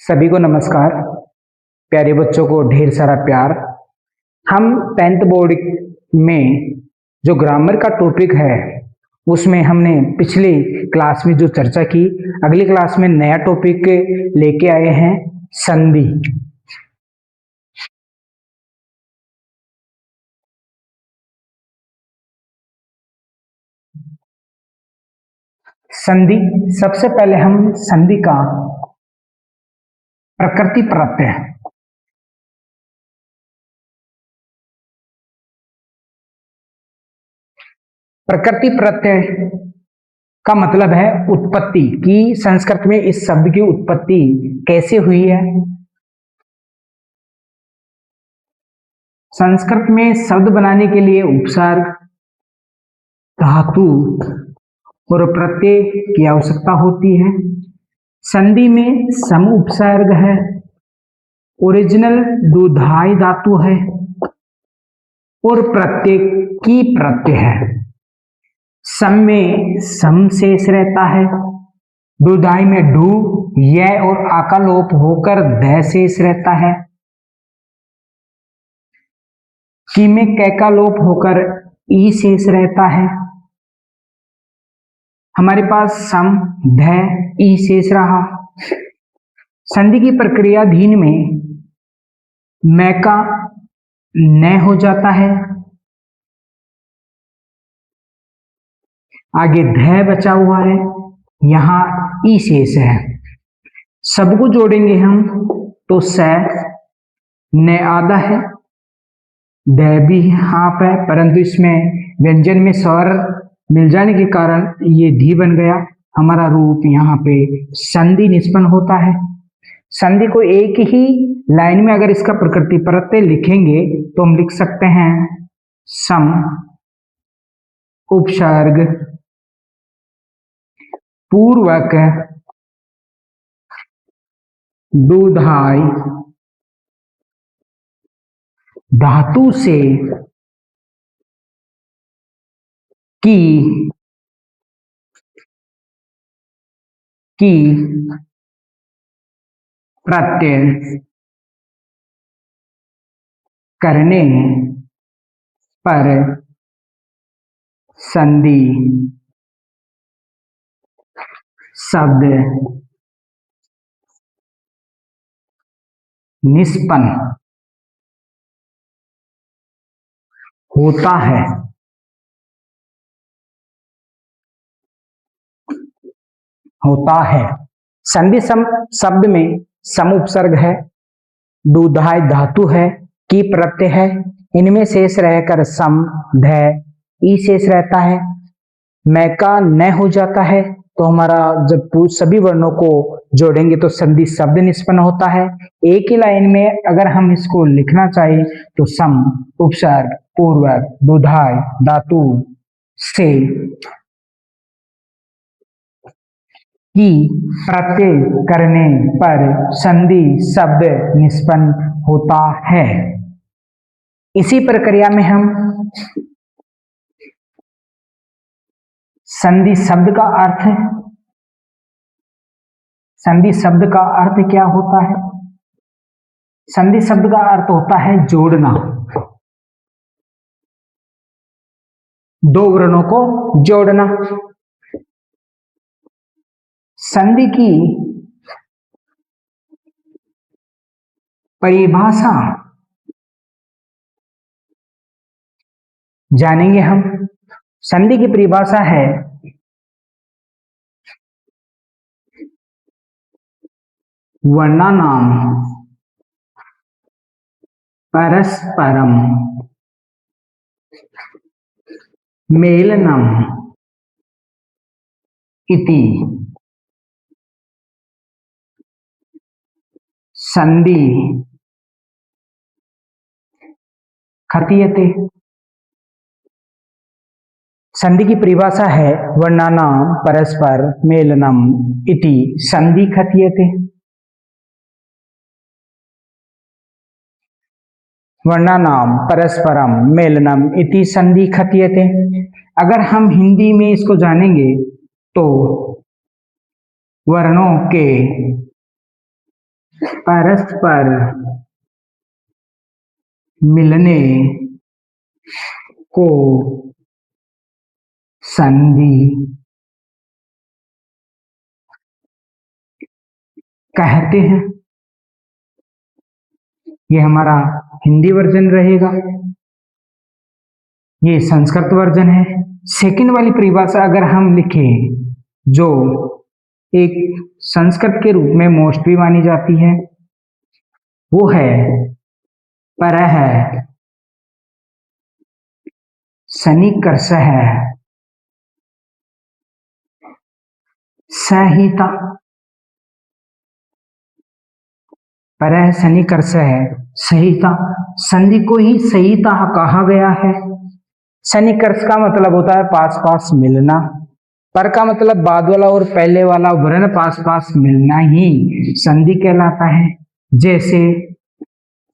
सभी को नमस्कार। प्यारे बच्चों को ढेर सारा प्यार। हम 10th बोर्ड में जो ग्रामर का टॉपिक है उसमें हमने पिछली क्लास में जो चर्चा की, अगली क्लास में नया टॉपिक लेके आए हैं, संधि। संधि, सबसे पहले हम संधि का प्रकृति पढ़ते हैं। प्रकृति प्रत्यय का मतलब है उत्पत्ति की। संस्कृत में इस शब्द की उत्पत्ति कैसे हुई है? संस्कृत में शब्द बनाने के लिए उपसर्ग, धातु और प्रत्यय की आवश्यकता होती है। संधि में सम उपसर्ग है, ओरिजिनल दुधाई धातु है और प्रत्यय की प्रत्यय है। सम में सम शेष रहता है, दुधाई में डू, य और आ का लोप होकर द शेष रहता है, की में कै का लोप होकर ई शेष रहता है। हमारे पास सम ध ई शेष रहा। संधि की प्रक्रिया धीन में मै का न हो जाता है, आगे ध बचा हुआ है, यहां ई शेष है। सबको जोड़ेंगे हम तो स न आधा है, द भी हाफ है, परंतु इसमें व्यंजन में स्वर मिल जाने के कारण ये धी बन गया। हमारा रूप यहाँ पे संधि निष्पन्न होता है। संधि को एक ही लाइन में अगर इसका प्रकृति प्रत्यय लिखेंगे तो हम लिख सकते हैं सम उपसर्ग पूर्वक दुधाई धातु से की प्रत्यय करने पर संधि शब्द निष्पन्न होता है। संधि सम शब्द में सम उपसर्ग है, दुधाई धातु है, की प्रत्यय है, इनमें शेष रहकर सम ध ई शेष रहता है। मै का न हो जाता है तो हमारा जब सभी वर्णों को जोड़ेंगे तो संधि शब्द निष्पन्न होता है। एक ही लाइन में अगर हम इसको लिखना चाहें तो सम उपसर्ग पूर्वक दुधाई धातु से की प्रत्यय करने पर संधि शब्द निष्पन्न होता है। इसी प्रक्रिया में हम संधि शब्द का अर्थ, संधि शब्द का अर्थ क्या होता है? संधि शब्द का अर्थ होता है जोड़ना, दो वर्णों को जोड़ना। संधि की परिभाषा जानेंगे हम। संधि की परिभाषा है वर्णानाम परस्परम मेलनम इति संधि कथ्यते। संधि की परिभाषा है वर्णानाम परस्पर मेलनम इति संधि कथ्यते। वर्णानाम परस्परम मेलनम इति संधि कथ्यते। अगर हम हिंदी में इसको जानेंगे तो वर्णों के परस्पर मिलने को संधि कहते हैं। ये हमारा हिंदी वर्जन रहेगा, ये संस्कृत वर्जन है। सेकंड वाली परिभाषा अगर हम लिखें, जो एक संस्कृत के रूप में मोस्ट भी मानी जाती है, वो है परः सन्निकर्षः संहिता। परः सन्निकर्षः संहिता, संधि को ही संहिता कहा गया है। सन्निकर्ष का मतलब होता है पास पास मिलना, पर का मतलब बाद वाला और पहले वाला वर्ण पास पास मिलना ही संधि कहलाता है। जैसे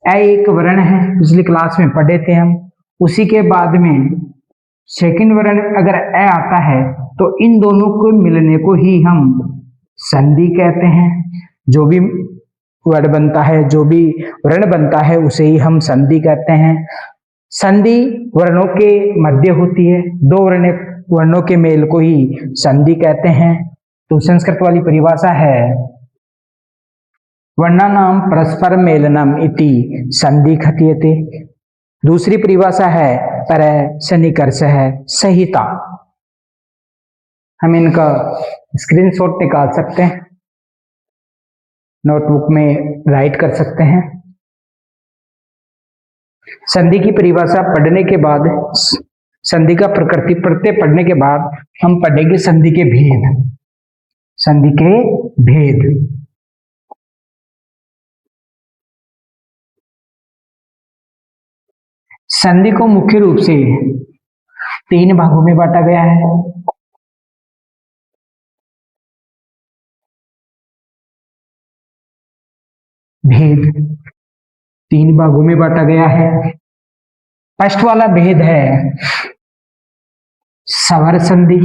ए एक वर्ण है, पिछली क्लास में पढ़े थे हम, उसी के बाद में सेकंड वर्ण अगर ए आता है तो इन दोनों को मिलने को ही हम संधि कहते हैं। जो भी वर्ड बनता है, जो भी वर्ण बनता है, उसे ही हम संधि कहते हैं। संधि वर्णों के मध्य होती है, दो वर्णों के मेल को ही संधि कहते हैं। तो संस्कृत वाली परिभाषा है वर्णानाम परस्पर मेलनम इति संधि कथ्यते। दूसरी परिभाषा है परः सन्निकर्षः संहिता। हम इनका स्क्रीनशॉट निकाल सकते हैं, नोटबुक में राइट कर सकते हैं। संधि की परिभाषा पढ़ने के बाद, संधि का प्रकृति प्रत्यय पढ़ने के बाद हम पढ़ेंगे संधि के भेद। संधि के भेद संधि को मुख्य रूप से 3 भागों में बांटा गया है। भेद 3 भागों में बांटा गया है। फर्स्ट वाला भेद है स्वर संधि,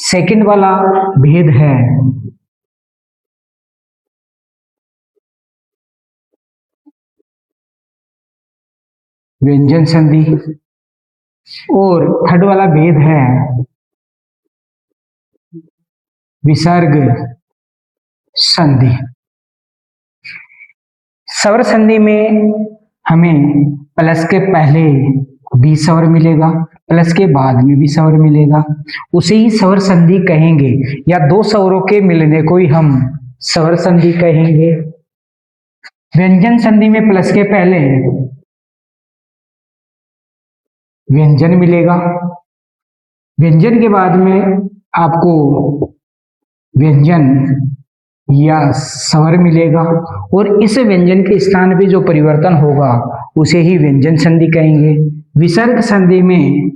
सेकंड वाला भेद है व्यंजन संधि, और थर्ड वाला भेद है विसर्ग संधि। स्वर संधि में हमें प्लस के पहले भी स्वर मिलेगा, प्लस के बाद में भी स्वर मिलेगा, उसे ही स्वर संधि कहेंगे, या 2 स्वरों के मिलने को ही हम स्वर संधि कहेंगे। व्यंजन संधि में प्लस के पहले व्यंजन मिलेगा, व्यंजन के बाद में आपको व्यंजन या स्वर मिलेगा, और इस व्यंजन के स्थान पे जो परिवर्तन होगा उसे ही व्यंजन संधि कहेंगे। विसर्ग संधि में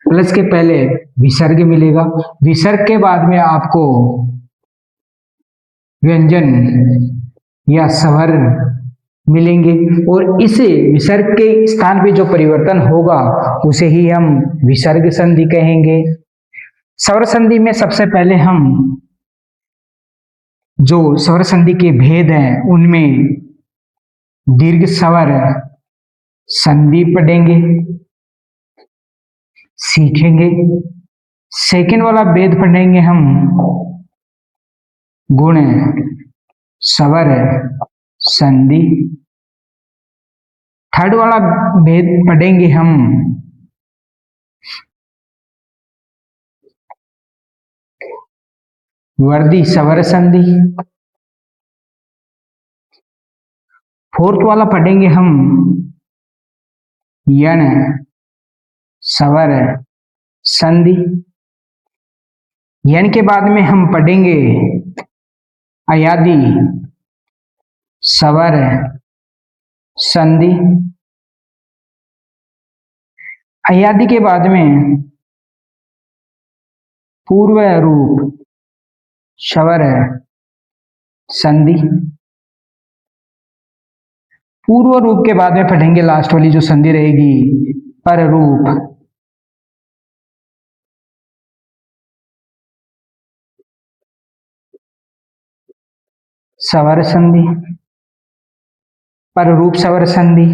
प्लस के पहले विसर्ग मिलेगा, विसर्ग के बाद में आपको व्यंजन या स्वर मिलेंगे, और इस विसर्ग के स्थान पे जो परिवर्तन होगा उसे ही हम विसर्ग संधि कहेंगे। स्वर संधि में सबसे पहले हम जो स्वर संधि के भेद हैं उनमें दीर्घ स्वर संधि पढ़ेंगे, सीखेंगे। सेकंड वाला भेद पढ़ेंगे हम गुण स्वर संधि। थर्ड वाला भेद पढ़ेंगे हम वर्दी स्वर संधि। फोर्थ वाला पढ़ेंगे हम यण स्वर संधि। यण के बाद में हम पढ़ेंगे अयादि स्वर संधि। अयादि के बाद में पूर्व रूप स्वर संधि। पूर्व रूप के बाद में पढ़ेंगे लास्ट वाली जो संधि रहेगी पर रूप स्वर संधि, पररूप स्वर संधि।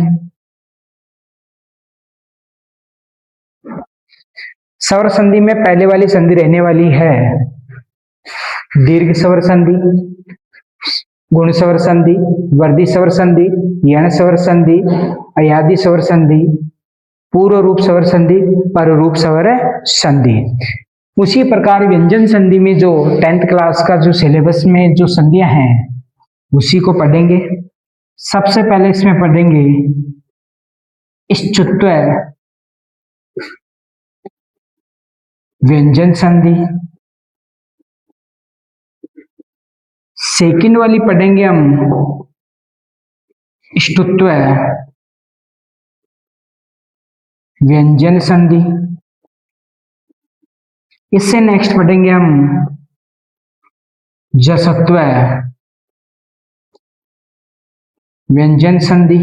स्वर संधि में पहले वाली संधि रहने वाली है दीर्घ स्वर संधि, गुण स्वर संधि, वर्धी स्वर संधि, यण स्वर संधि, अयादि स्वर संधि, पूर्व रूप स्वर संधि, पररूप स्वर संधि। उसी प्रकार व्यंजन संधि में जो 10th क्लास का जो सिलेबस में जो संधियां हैं उसी को पढ़ेंगे। सबसे पहले इसमें पढ़ेंगे इष्टुत्व व्यंजन संधि। सेकंड वाली पढ़ेंगे हम इष्टुत्व व्यंजन संधि। इससे नेक्स्ट पढ़ेंगे हम जसत्व व्यंजन संधि।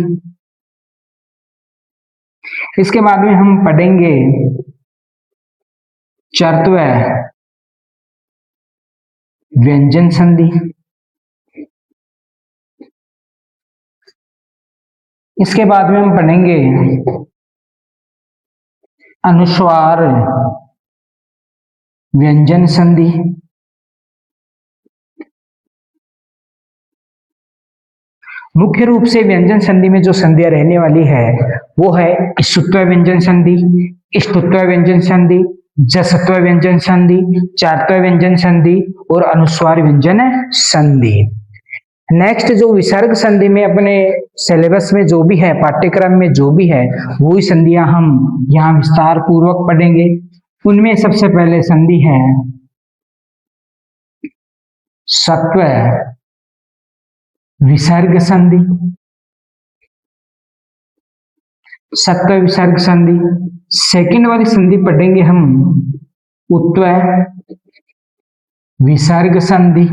इसके बाद में हम पढ़ेंगे चरत्व व्यंजन संधि। इसके बाद में हम पढ़ेंगे अनुस्वार व्यंजन संधि। मुख्य रूप से व्यंजन संधि में जो संधियां रहने वाली है वो है इष्टुत्व व्यंजन संधि, इष्टुत्व व्यंजन संधि, जसत्व व्यंजन संधि, चारत्व व्यंजन संधि और अनुस्वार व्यंजन संधि। नेक्स्ट जो विसर्ग संधि में अपने सिलेबस में जो भी है, पाठ्यक्रम में जो भी है, वही संधियां हम यहाँ विस्तार पूर्वक पढ़ेंगे। उनमें सबसे पहले संधि है सत्व विसर्ग संधि, सत्व विसर्ग संधि। सेकंड वाली संधि पढ़ेंगे हम उत्व विसर्ग संधि।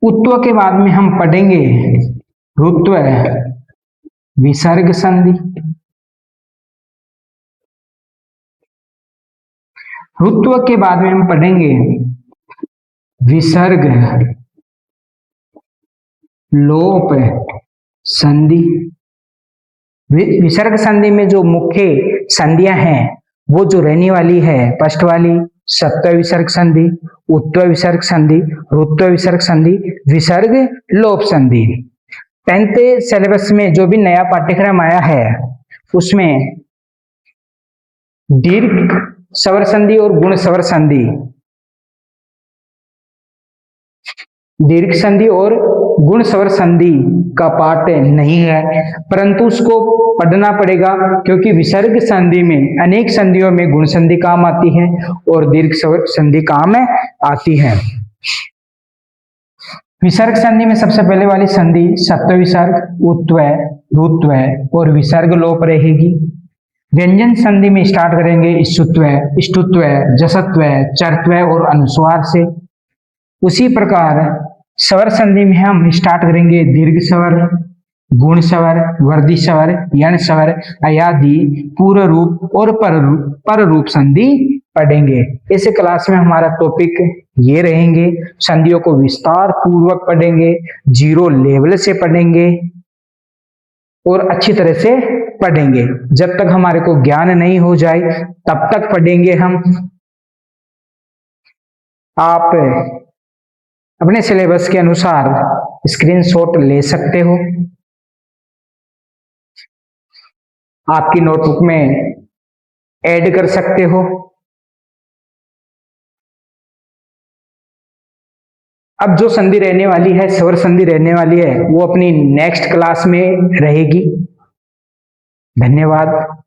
उत्व के बाद में हम पढ़ेंगे ऋत्व विसर्ग संधि। ऋत्व के बाद में हम पढ़ेंगे विसर्ग लोप संधि। विसर्ग संधि में जो मुख्य संधियां हैं वो जो रहने वाली है, फर्स्ट वाली सत्व विसर्ग संधि, उत्व विसर्ग संधि, ऋत्व विसर्ग संधि, विसर्ग लोप संधि। 10th सिलेबस में जो भी नया पाठ्यक्रम आया है उसमें दीर्घ स्वर संधि और गुण स्वर संधि, दीर्घ संधि और गुण स्वर संधि का पाठ नहीं है, परंतु उसको पढ़ना पड़ेगा क्योंकि विसर्ग संधि में अनेक संधियों में गुण संधि काम आती है और दीर्घ स्वर संधि काम आती है। विसर्ग संधि में सबसे पहले वाली संधि सत्व विसर्ग, उत्व, ऋत्व और विसर्ग लोप रहेगी। व्यंजन संधि में स्टार्ट करेंगे इष्टुत्व, जसत्व, चरत्व और अनुस्वार से। उसी प्रकार स्वर संधि में हम स्टार्ट करेंगे दीर्घ स्वर, गुण स्वर, वर्धी स्वर, यण स्वर, अयादि, पूर्व रूप और पर रूप संधि पढ़ेंगे। इस क्लास में हमारा टॉपिक ये रहेंगे, संधियों को विस्तार पूर्वक पढ़ेंगे, जीरो लेवल से पढ़ेंगे और अच्छी तरह से पढ़ेंगे। जब तक हमारे को ज्ञान नहीं हो जाए तब तक पढ़ेंगे हम। आप अपने सिलेबस के अनुसार स्क्रीनशॉट ले सकते हो, आपकी नोटबुक में ऐड कर सकते हो। अब जो संधि रहने वाली है, स्वर संधि रहने वाली है, वो अपनी नेक्स्ट क्लास में रहेगी। धन्यवाद।